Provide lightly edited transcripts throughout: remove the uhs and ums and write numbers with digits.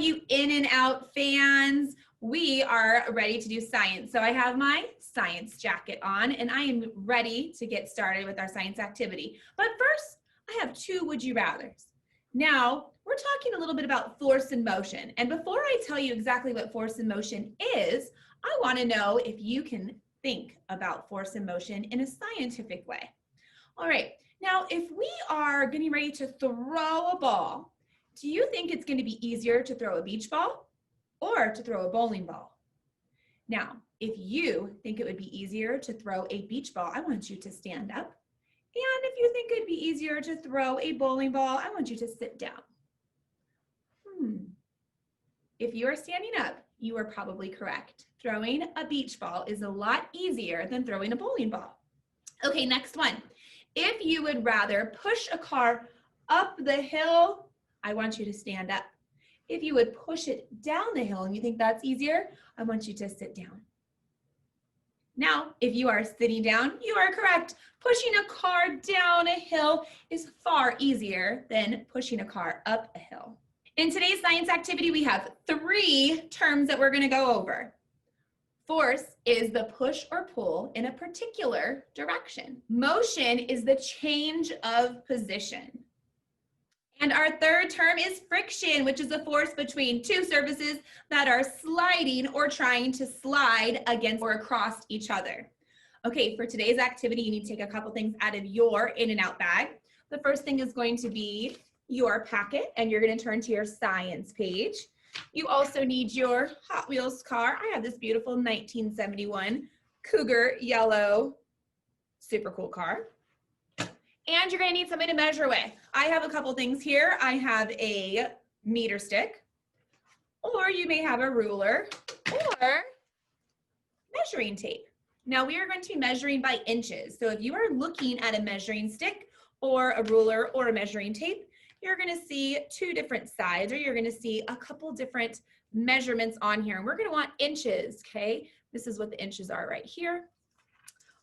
you in and out fans, we are ready to do science. So I have my science jacket on and I am ready to get started with our science activity. But first, I have two would you rathers. Now, we're talking a little bit about force and motion. And before I tell you exactly what force and motion is, I want to know if you can think about force and motion in a scientific way. All right, now if we are getting ready to throw a ball, do you think it's going to be easier to throw a beach ball or to throw a bowling ball? Now, if you think it would be easier to throw a beach ball, I want you to stand up. And if you think it'd be easier to throw a bowling ball, I want you to sit down. If you are standing up, you are probably correct. Throwing a beach ball is a lot easier than throwing a bowling ball. Okay, next one. If you would rather push a car up the hill, I want you to stand up. If you would push it down the hill and you think that's easier, I want you to sit down. Now, if you are sitting down, you are correct. Pushing a car down a hill is far easier than pushing a car up a hill. In today's science activity, we have 3 terms that we're going to go over. Force is the push or pull in a particular direction. Motion is the change of position. And our third term is friction, which is a force between 2 surfaces that are sliding or trying to slide against or across each other. Okay, for today's activity, you need to take a couple things out of your in and out bag. The first thing is going to be your packet, and you're going to turn to your science page. You also need your Hot Wheels car. I have this beautiful 1971 Cougar yellow, super cool car. And you're going to need something to measure with. I have a couple things here. I have a meter stick, or you may have a ruler, or measuring tape. Now we are going to be measuring by inches. So if you are looking at a measuring stick or a ruler or a measuring tape, you're going to see 2 different sides, or you're going to see a couple different measurements on here. And we're going to want inches, okay? This is what the inches are right here.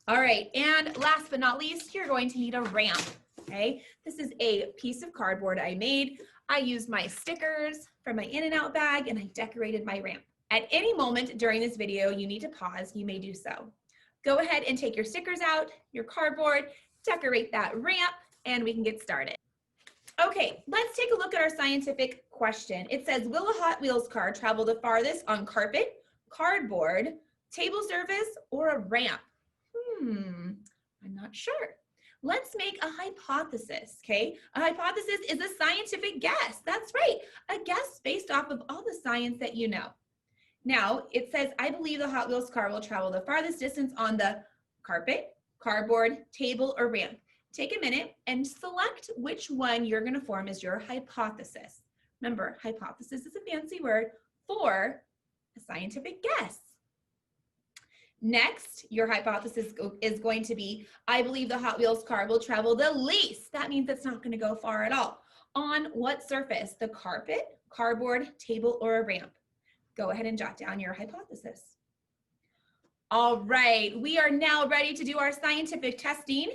All right, and last but not least, you're going to need a ramp, okay? This is a piece of cardboard I made. I used my stickers from my in and out bag, and I decorated my ramp. At any moment during this video, you need to pause, you may do so. Go ahead and take your stickers out, your cardboard, decorate that ramp, and we can get started. Okay, let's take a look at our scientific question. It says, will a Hot Wheels car travel the farthest on carpet, cardboard, table surface, or a ramp? I'm not sure. Let's make a hypothesis, okay? A hypothesis is a scientific guess. That's right, a guess based off of all the science that you know. Now, it says, I believe the Hot Wheels car will travel the farthest distance on the carpet, cardboard, table, or ramp. Take a minute and select which one you're going to form as your hypothesis. Remember, hypothesis is a fancy word for a scientific guess. Next, your hypothesis is going to be, I believe the Hot Wheels car will travel the least. That means it's not going to go far at all. On what surface? The carpet, cardboard, table, or a ramp? Go ahead and jot down your hypothesis. All right, we are now ready to do our scientific testing.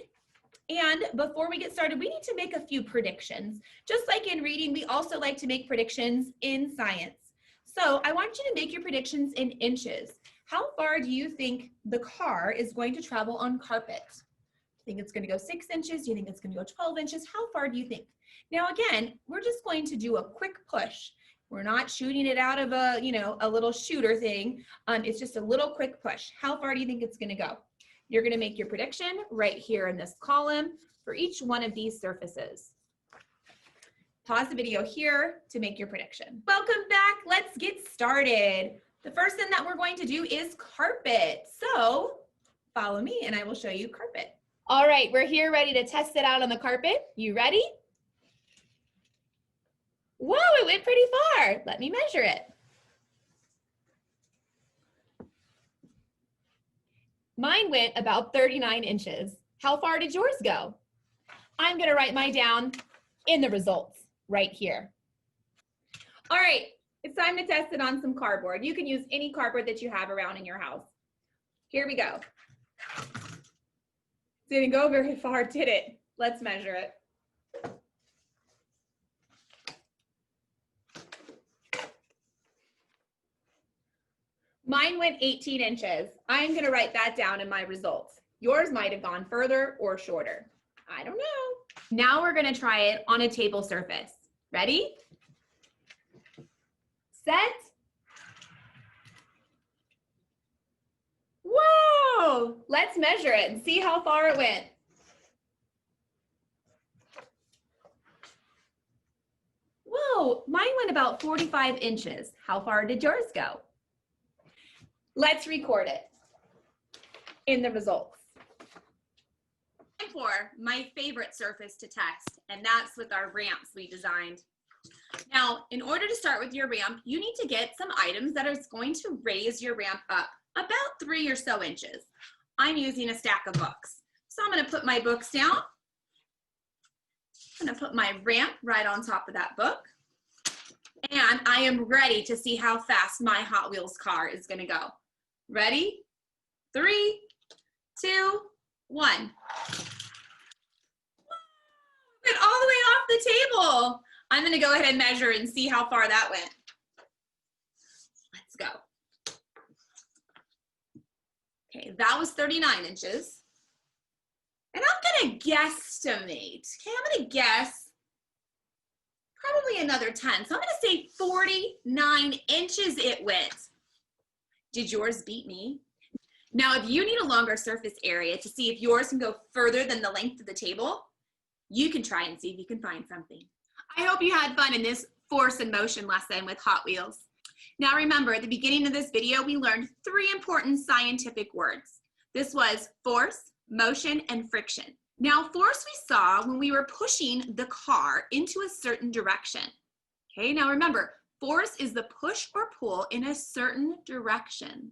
And before we get started, we need to make a few predictions. Just like in reading, we also like to make predictions in science. So I want you to make your predictions in inches. How far do you think the car is going to travel on carpet? Do you think it's going to go 6 inches? Do you think it's going to go 12 inches? How far do you think? Now again, we're just going to do a quick push. We're not shooting it out of a, a little shooter thing. It's just a little quick push. How far do you think it's going to go? You're going to make your prediction right here in this column for each one of these surfaces. Pause the video here to make your prediction. Welcome back. Let's get started. The first thing that we're going to do is carpet. So follow me and I will show you carpet. All right, we're here ready to test it out on the carpet. You ready? Whoa, it went pretty far. Let me measure it. Mine went about 39 inches. How far did yours go? I'm going to write mine down in the results right here. All right, it's time to test it on some cardboard. You can use any cardboard that you have around in your house. Here we go. Didn't go very far, did it? Let's measure it. Mine went 18 inches. I'm gonna write that down in my results. Yours might have gone further or shorter. I don't know. Now we're gonna try it on a table surface. Ready? Set. Whoa! Let's measure it and see how far it went. Whoa, mine went about 45 inches. How far did yours go? Let's record it in the results. Time for my favorite surface to test, and that's with our ramps we designed. Now, in order to start with your ramp, you need to get some items that are going to raise your ramp up about 3 or so inches. I'm using a stack of books. So I'm going to put my books down. I'm going to put my ramp right on top of that book. And I am ready to see how fast my Hot Wheels car is going to go. Ready? 3, 2, 1. Whoa, it went all the way off the table. I'm going to go ahead and measure and see how far that went. Let's go. Okay, that was 39 inches. And I'm going to guesstimate. Okay, I'm going to guess probably another 10. So I'm going to say 49 inches it went. Did yours beat me? Now, if you need a longer surface area to see if yours can go further than the length of the table, you can try and see if you can find something. I hope you had fun in this force and motion lesson with Hot Wheels. Now remember, at the beginning of this video, we learned 3 important scientific words. This was force, motion, and friction. Now, force we saw when we were pushing the car into a certain direction. Okay, now remember, force is the push or pull in a certain direction.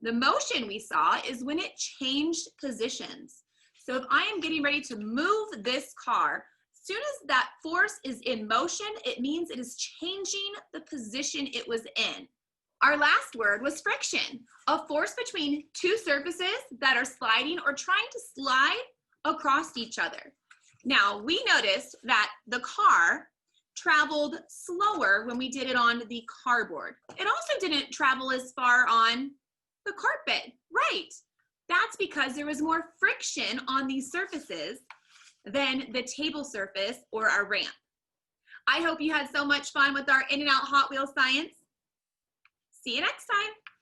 The motion we saw is when it changed positions. So if I am getting ready to move this car, as soon as that force is in motion, it means it is changing the position it was in. Our last word was friction, a force between 2 surfaces that are sliding or trying to slide across each other. Now, we noticed that the car traveled slower when we did it on the cardboard. It also didn't travel as far on the carpet, right? That's because there was more friction on these surfaces than the table surface or our ramp. I hope you had so much fun with our In-N-Out Hot Wheels science. See you next time.